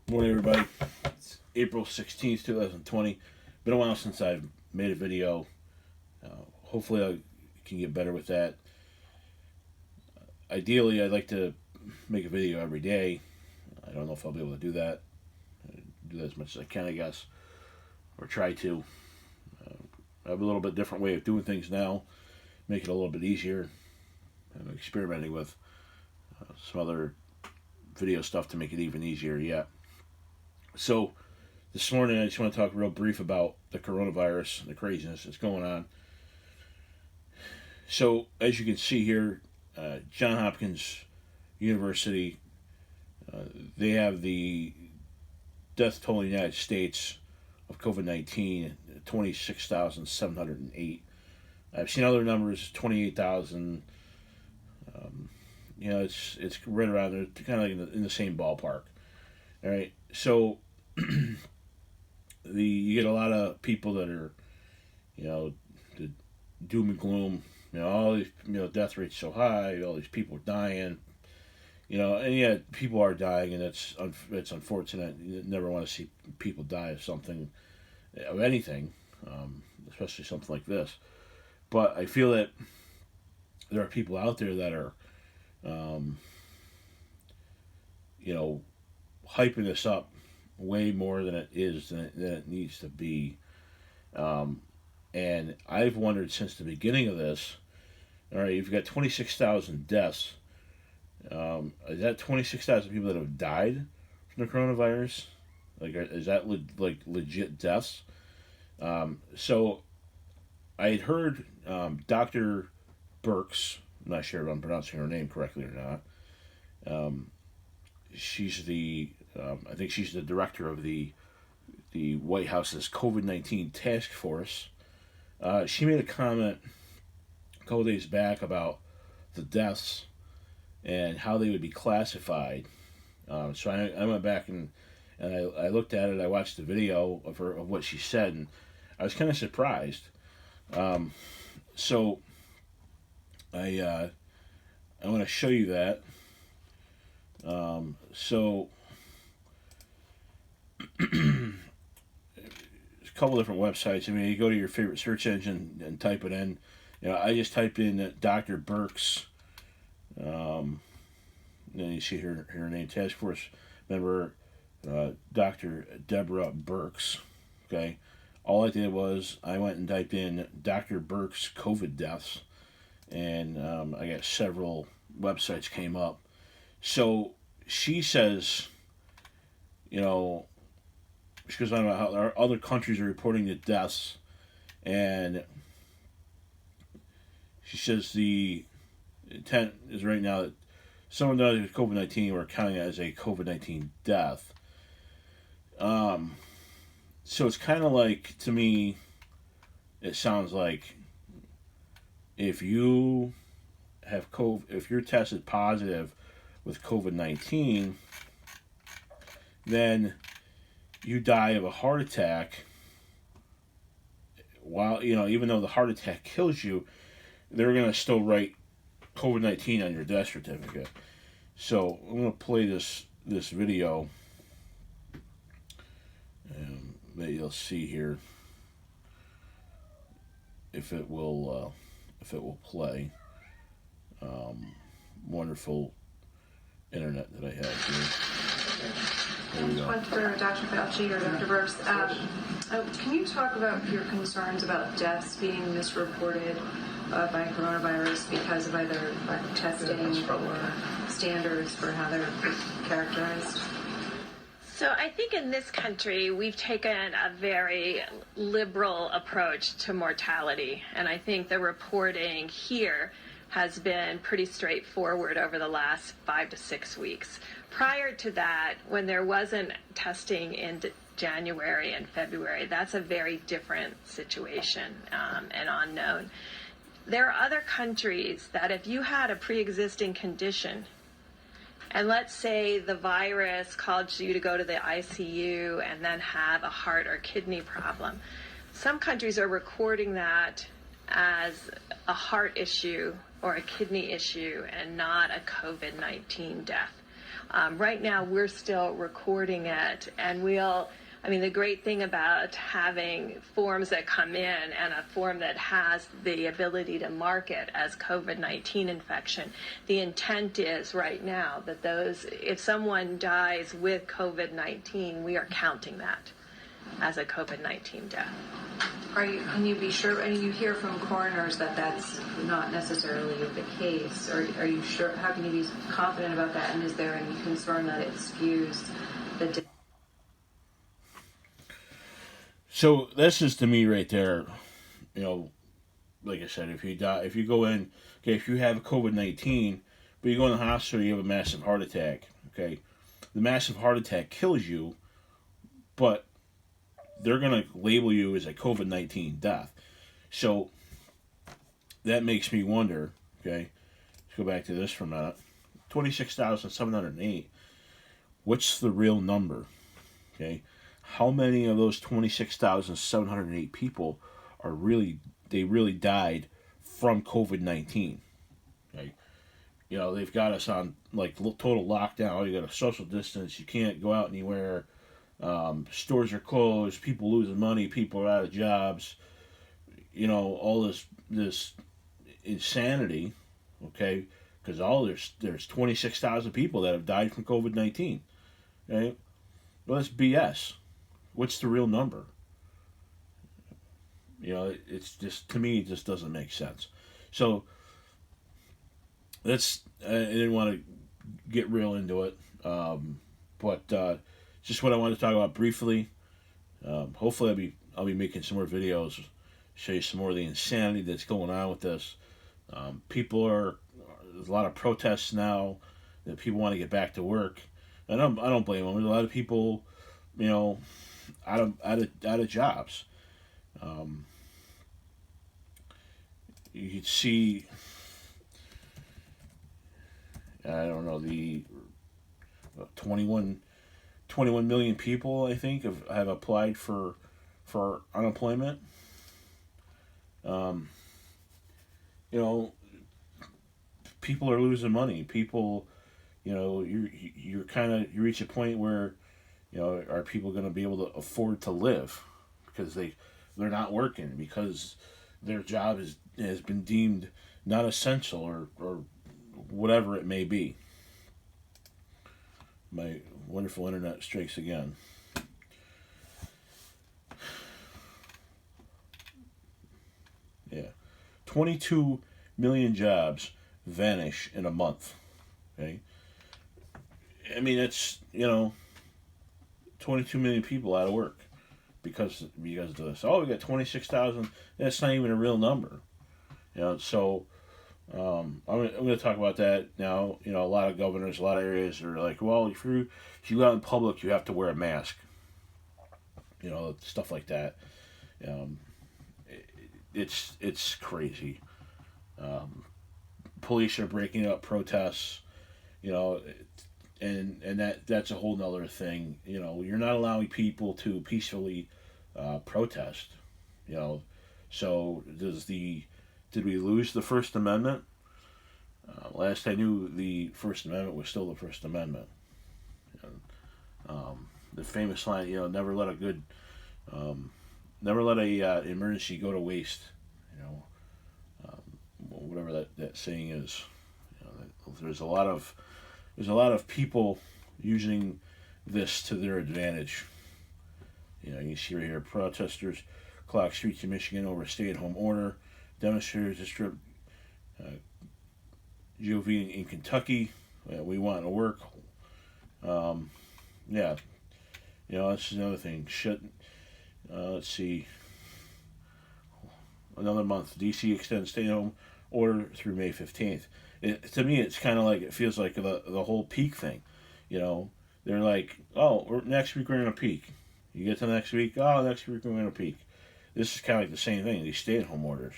Morning, everybody. It's April 16th, 2020. Been a while since I've made a video. Hopefully, I can get better with that. Ideally, I'd like to make a video every day. I don't know if I'll be able to do that. Do that as much as I can, I guess, or try to. I have a little bit different way of doing things now, make it a little bit easier. I'm experimenting with some other video stuff to make it even easier yet. So, this morning I just want to talk real brief about the coronavirus and the craziness that's going on. So, as you can see here, Johns Hopkins University, they have the death toll in the United States of COVID-19, 26,708. I've seen other numbers, 28,000. It's right around there, kind of like in the same ballpark. All right, so you get a lot of people that are, the doom and gloom. All these, death rates so high, all these people dying. And yet people are dying, and it's unfortunate. You never want to see people die of something, of anything, especially something like this. But I feel that there are people out there that are, hyping this up way more than it is, than it needs to be. And I've wondered since the beginning of this, all right, you've got 26,000 deaths. Is that 26,000 people that have died from the coronavirus? Like, is that legit deaths? So I had heard Dr. Birx, I'm not sure if I'm pronouncing her name correctly or not. She's I think she's the director of the White House's COVID-19 task force. She made a comment a couple days back about the deaths and how they would be classified. So I went back and I looked at it. I watched the video of what she said, and I was kind of surprised. So I want to show you that. So there's a couple different websites. I mean, you go to your favorite search engine and type it in. I just typed in Dr. Birx. Then you see her name, task force member, Dr. Deborah Birx. Okay, all I did was I went and typed in Dr. Birx COVID deaths, and I got several websites came up. So she says, she goes on about how other countries are reporting the deaths, and she says the intent is right now that someone died with COVID-19, we're counting it as a COVID-19 death. So it's kind of like, to me, it sounds like if you have if you're tested positive with COVID-19, then you die of a heart attack. While even though the heart attack kills you, they're gonna still write COVID-19 on your death certificate. So I'm gonna play this video, and that you'll see here if it will play. Wonderful internet that I have here. There we go. For Dr. Fauci or Dr. Birx, can you talk about your concerns about deaths being misreported by coronavirus because of either lack of testing or standards for how they're characterized? So I think in this country, we've taken a very liberal approach to mortality. And I think the reporting here has been pretty straightforward over the last 5 to 6 weeks. Prior to that, when there wasn't testing in January and February, that's a very different situation and unknown. There are other countries that if you had a pre-existing condition, and let's say the virus caused you to go to the ICU and then have a heart or kidney problem, some countries are recording that as a heart issue or a kidney issue and not a COVID-19 death. Right now, we're still recording it, and the great thing about having forms that come in and a form that has the ability to mark it as COVID-19 infection, the intent is right now that if someone dies with COVID-19, we are counting that as a COVID-19 death. Can you be sure, and you hear from coroners that that's not necessarily the case, or are you sure, how can you be confident about that, and is there any concern that it skews the So this is, to me, right there, like I said, if you die, if you go in, okay, if you have COVID-19, but you go in the hospital, you have a massive heart attack, okay, the massive heart attack kills you, but they're going to label you as a COVID-19 death. So that makes me wonder, okay, let's go back to this for a minute. 26,708. What's the real number? Okay, how many of those 26,708 people really died from COVID-19? Okay, they've got us on like total lockdown. You got a social distance. You can't go out anywhere. Stores are closed. People losing money. People are out of jobs. All this insanity. Okay, because there's 26,000 people that have died from COVID-19. Okay, well, that's BS. What's the real number? It's just, to me, it just doesn't make sense. So I didn't want to get real into it, but just what I wanted to talk about briefly. Hopefully, I'll be making some more videos, show you some more of the insanity that's going on with this. There's a lot of protests now that people want to get back to work, and I don't blame them. There's a lot of people, out of jobs. You could see, I don't know, the 21 million people, I think, have applied for unemployment. People are losing money. People, you reach a point where, are people going to be able to afford to live because they're not working, because their job has been deemed not essential, or whatever it may be. My wonderful internet strikes again. Yeah. 22 million jobs vanish in a month. Okay? I mean, it's, 22 million people out of work because of this. Oh, we got 26,000. That's not even a real number. So I'm going to talk about that now. A lot of governors, a lot of areas are like, well, if you go out in public, you have to wear a mask. Stuff like that. It's crazy. Police are breaking up protests. And that's a whole nother thing. You're not allowing people to peacefully protest. So did we lose the First Amendment? Last I knew, the First Amendment was still the First Amendment. And, the famous line, never let a emergency go to waste. Whatever that saying is. There's a lot of people using this to their advantage. You see right here, protesters clock streets in Michigan over a stay-at-home order. Demonstrators disrupt GOV in Kentucky. We want to work. Yeah. That's another thing. Let's see. Another month. D.C. extends stay-at-home order through May 15th. To me, it's kind of like, it feels like the whole peak thing. They're like, oh, next week we're going to peak. You get to next week, oh, next week we're going to peak. This is kind of like the same thing, these stay-at-home orders.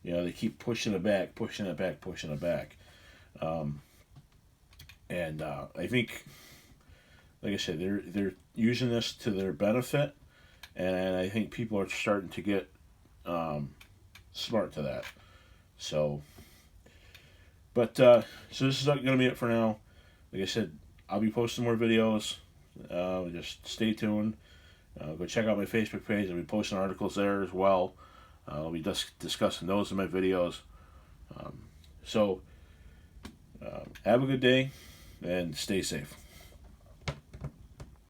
They keep pushing it back. And I think, like I said, they're using this to their benefit, and I think people are starting to get smart to that. So this is going to be it for now. Like I said, I'll be posting more videos. Just stay tuned. Go check out my Facebook page. I'll be posting articles there as well. I'll be discussing those in my videos. So, have a good day and stay safe.